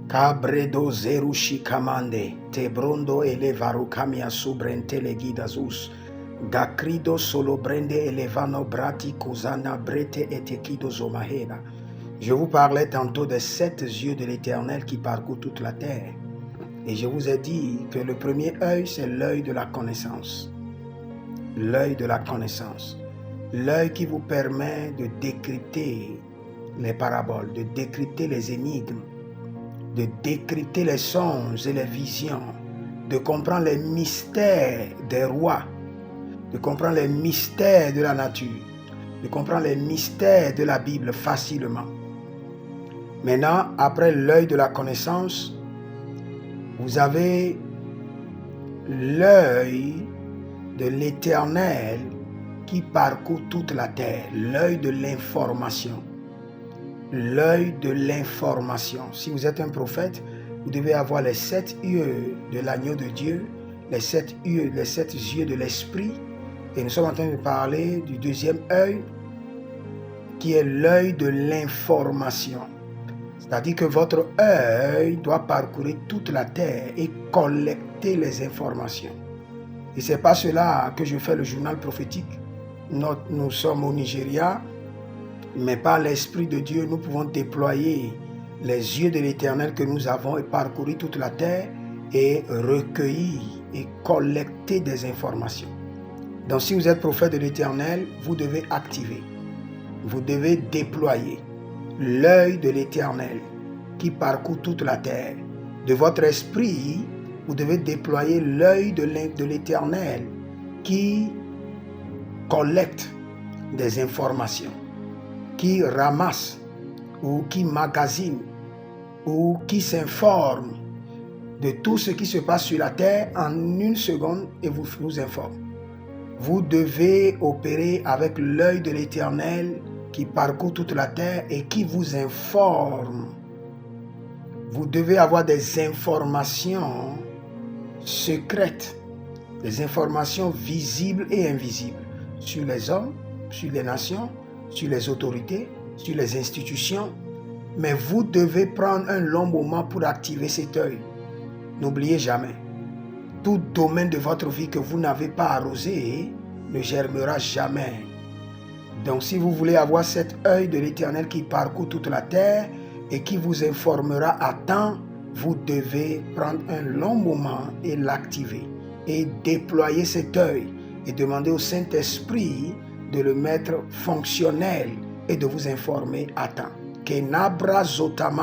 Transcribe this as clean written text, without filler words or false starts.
Cabredo zerushi kamande, tebrondo elevaru kamia subrente legidazus, gacrido solo brende elevano brati kusana brete etekido zomahena. Je vous parlais tantôt des 7 yeux de l'Éternel qui parcourent toute la terre. Et je vous ai dit que le premier œil, c'est l'œil de la connaissance. L'œil de la connaissance. L'œil qui vous permet de décrypter les paraboles, de décrypter les énigmes, de décrypter les songes et les visions, de comprendre les mystères des rois, de comprendre les mystères de la nature, de comprendre les mystères de la Bible facilement. Maintenant, après l'œil de la connaissance, vous avez l'œil de l'Éternel qui parcourt toute la terre, l'œil de l'information. L'œil de l'information. Si vous êtes un prophète, vous devez avoir les 7 yeux de l'agneau de Dieu, les 7 yeux de l'esprit. Et nous sommes en train de parler du deuxième œil, qui est l'œil de l'information. C'est-à-dire que votre œil doit parcourir toute la terre et collecter les informations. Et c'est pas cela que je fais le journal prophétique. Nous sommes au Nigeria, mais par l'Esprit de Dieu, nous pouvons déployer les yeux de l'Éternel que nous avons et parcourir toute la terre et recueillir et collecter des informations. Donc si vous êtes prophète de l'Éternel, vous devez activer, vous devez déployer l'œil de l'Éternel qui parcourt toute la terre. De votre esprit, vous devez déployer l'œil de l'Éternel qui collecte des informations, qui ramasse ou qui magasine ou qui s'informe de tout ce qui se passe sur la terre en une seconde et vous informe. Vous devez opérer avec l'œil de l'Éternel qui parcourt toute la terre et qui vous informe. Vous devez avoir des informations secrètes, des informations visibles et invisibles sur les hommes, sur les nations, sur les autorités, sur les institutions. Mais vous devez prendre un long moment pour activer cet œil. N'oubliez jamais, tout domaine de votre vie que vous n'avez pas arrosé ne germera jamais. Donc si vous voulez avoir cet œil de l'Éternel qui parcourt toute la terre et qui vous informera à temps, vous devez prendre un long moment et l'activer et déployer cet œil et demander au Saint-Esprit de le mettre fonctionnel et de vous informer à temps. Kenabra Zotama